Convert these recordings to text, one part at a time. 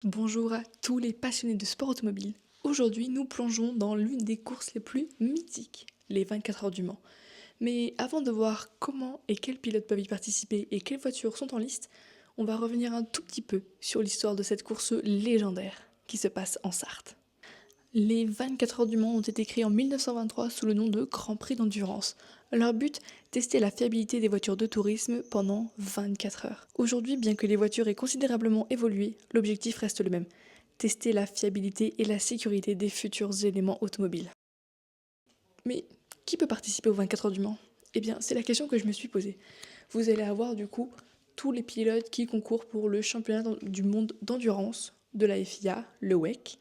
Bonjour à tous les passionnés de sport automobile. Aujourd'hui, nous plongeons dans l'une des courses les plus mythiques, les 24 heures du Mans. Mais avant de voir comment et quels pilotes peuvent y participer et quelles voitures sont en liste, on va revenir un tout petit peu sur l'histoire de cette course légendaire qui se passe en Sarthe. Les 24 heures du Mans ont été créées en 1923 sous le nom de Grand Prix d'endurance. Leur but, tester la fiabilité des voitures de tourisme pendant 24 heures. Aujourd'hui, bien que les voitures aient considérablement évolué, l'objectif reste le même, tester la fiabilité et la sécurité des futurs éléments automobiles. Mais qui peut participer aux 24 heures du Mans? Eh bien, c'est la question que je me suis posée. Vous allez avoir du coup tous les pilotes qui concourent pour le championnat du monde d'endurance de la FIA, le WEC.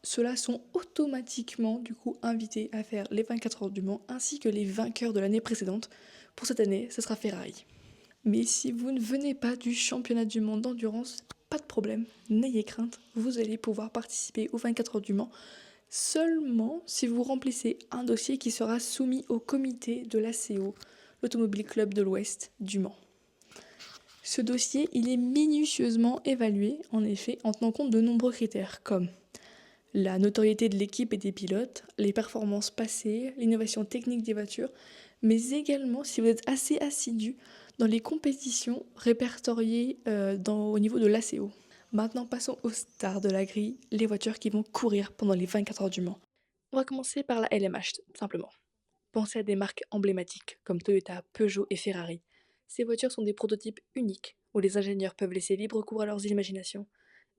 Ceux-là sont automatiquement du coup invités à faire les 24 heures du Mans ainsi que les vainqueurs de l'année précédente. Pour cette année, ce sera Ferrari. Mais si vous ne venez pas du championnat du monde d'endurance, pas de problème, n'ayez crainte, vous allez pouvoir participer aux 24 heures du Mans seulement si vous remplissez un dossier qui sera soumis au comité de l'ACO, l'Automobile Club de l'Ouest du Mans. Ce dossier, il est minutieusement évalué, en effet, en tenant compte de nombreux critères comme la notoriété de l'équipe et des pilotes, les performances passées, l'innovation technique des voitures, mais également si vous êtes assez assidu dans les compétitions répertoriées au niveau de l'ACO. Maintenant passons aux stars de la grille, les voitures qui vont courir pendant les 24 heures du Mans. On va commencer par la LMH, simplement. Pensez à des marques emblématiques comme Toyota, Peugeot et Ferrari. Ces voitures sont des prototypes uniques où les ingénieurs peuvent laisser libre cours à leurs imaginations.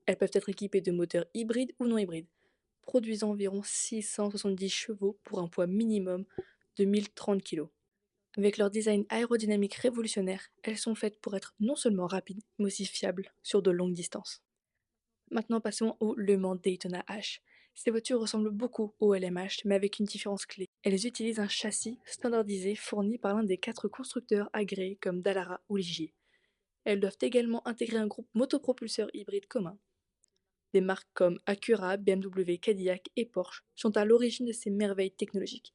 Elles peuvent être équipées de moteurs hybrides ou non hybrides, produisant environ 670 chevaux pour un poids minimum de 1030 kg. Avec leur design aérodynamique révolutionnaire, elles sont faites pour être non seulement rapides, mais aussi fiables sur de longues distances. Maintenant passons au Le Mans Daytona H. Ces voitures ressemblent beaucoup au LMH, mais avec une différence clé. Elles utilisent un châssis standardisé fourni par l'un des 4 constructeurs agréés comme Dallara ou Ligier. Elles doivent également intégrer un groupe motopropulseur hybride commun. Des marques comme Acura, BMW, Cadillac et Porsche sont à l'origine de ces merveilles technologiques.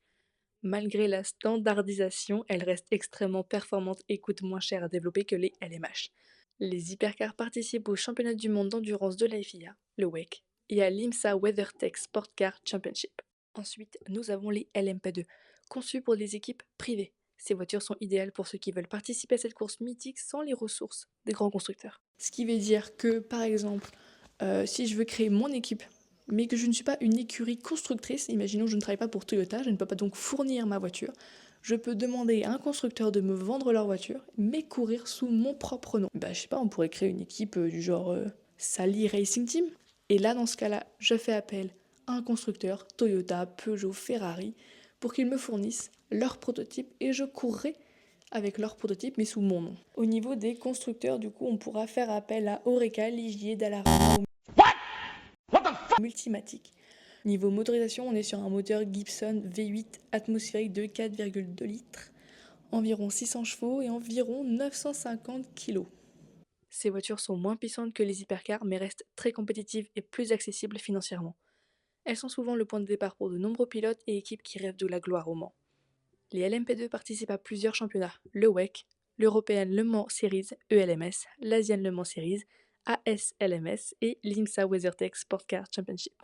Malgré la standardisation, elles restent extrêmement performantes et coûtent moins cher à développer que les LMH. Les hypercars participent au championnat du monde d'endurance de la FIA, le WEC, et à l'IMSA WeatherTech Sport Car Championship. Ensuite, nous avons les LMP2, conçus pour des équipes privées. Ces voitures sont idéales pour ceux qui veulent participer à cette course mythique sans les ressources des grands constructeurs. Ce qui veut dire que, par exemple, si je veux créer mon équipe, mais que je ne suis pas une écurie constructrice, imaginons que je ne travaille pas pour Toyota, je ne peux pas donc fournir ma voiture, je peux demander à un constructeur de me vendre leur voiture, mais courir sous mon propre nom. Bah, je sais pas, on pourrait créer une équipe du genre Sally Racing Team. Et là, dans ce cas-là, je fais appel à un constructeur, Toyota, Peugeot, Ferrari, pour qu'ils me fournissent leur prototype et je courrai avec leur prototype mais sous mon nom. Au niveau des constructeurs, du coup, on pourra faire appel à Oreca, Ligier, Dallara ou Multimatic. Niveau motorisation, on est sur un moteur Gibson V8 atmosphérique de 4,2 litres, environ 600 chevaux et environ 950 kg. Ces voitures sont moins puissantes que les hypercars mais restent très compétitives et plus accessibles financièrement. Elles sont souvent le point de départ pour de nombreux pilotes et équipes qui rêvent de la gloire au Mans. Les LMP2 participent à plusieurs championnats, le WEC, l'European Le Mans Series ELMS, l'Asian Le Mans Series, ASLMS et l'IMSA WeatherTech Sport Car Championship.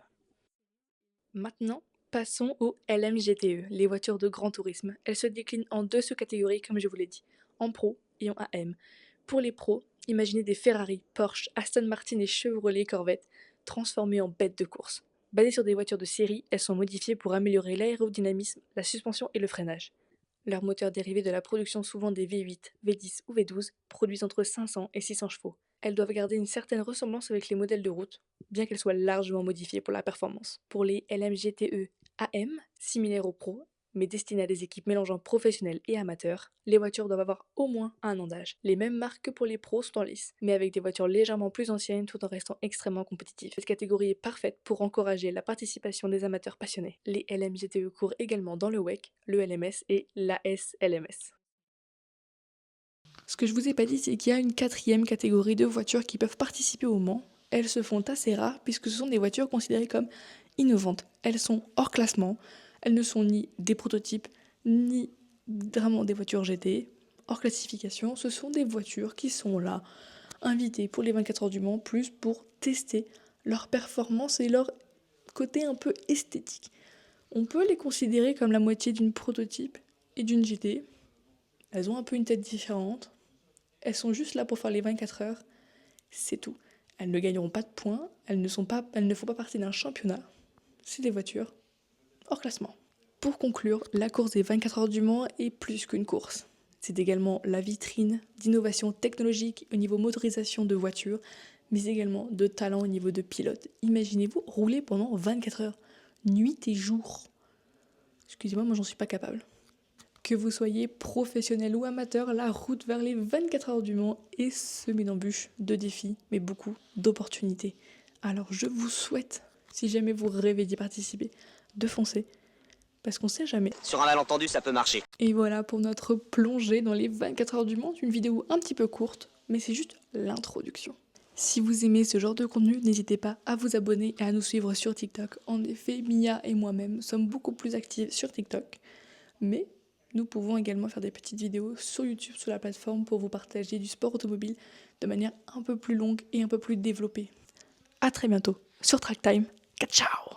Maintenant, passons aux LMGTE, les voitures de grand tourisme. Elles se déclinent en deux sous-catégories comme je vous l'ai dit, en Pro et en AM. Pour les pros, imaginez des Ferrari, Porsche, Aston Martin et Chevrolet Corvette transformées en bêtes de course. Basées sur des voitures de série, elles sont modifiées pour améliorer l'aérodynamisme, la suspension et le freinage. Leurs moteurs dérivés de la production souvent des V8, V10 ou V12 produisent entre 500 et 600 chevaux. Elles doivent garder une certaine ressemblance avec les modèles de route, bien qu'elles soient largement modifiées pour la performance. Pour les LMGTE AM, similaires aux Pro, mais destinées à des équipes mélangeant professionnels et amateurs, les voitures doivent avoir au moins un an d'âge. Les mêmes marques que pour les pros sont en lice, mais avec des voitures légèrement plus anciennes tout en restant extrêmement compétitives. Cette catégorie est parfaite pour encourager la participation des amateurs passionnés. Les LMGTE courent également dans le WEC, le LMS et l'ASLMS. Ce que je vous ai pas dit, c'est qu'il y a une quatrième catégorie de voitures qui peuvent participer au Mans. Elles se font assez rares puisque ce sont des voitures considérées comme innovantes. Elles sont hors classement, elles ne sont ni des prototypes, ni vraiment des voitures GT, hors classification. Ce sont des voitures qui sont là, invitées pour les 24 heures du Mans, plus pour tester leur performance et leur côté un peu esthétique. On peut les considérer comme la moitié d'une prototype et d'une GT. Elles ont un peu une tête différente. Elles sont juste là pour faire les 24 heures. C'est tout. Elles ne gagneront pas de points. Elles ne font pas partie d'un championnat. C'est des voitures hors classement. Pour conclure, la course des 24 heures du Mans est plus qu'une course. C'est également la vitrine d'innovation technologique au niveau motorisation de voitures, mais également de talent au niveau de pilote. Imaginez-vous rouler pendant 24 heures, nuit et jour. Excusez-moi, moi j'en suis pas capable. Que vous soyez professionnel ou amateur, la route vers les 24 heures du Mans est semée d'embûches, de défis, mais beaucoup d'opportunités. Alors je vous souhaite, si jamais vous rêvez d'y participer, de foncer, parce qu'on sait jamais. Sur un malentendu, ça peut marcher. Et voilà pour notre plongée dans les 24 heures du Mans, une vidéo un petit peu courte, mais c'est juste l'introduction. Si vous aimez ce genre de contenu, n'hésitez pas à vous abonner et à nous suivre sur TikTok. En effet, Mia et moi-même sommes beaucoup plus actifs sur TikTok, mais nous pouvons également faire des petites vidéos sur YouTube, sur la plateforme, pour vous partager du sport automobile de manière un peu plus longue et un peu plus développée. A très bientôt sur Track Time. Ciao.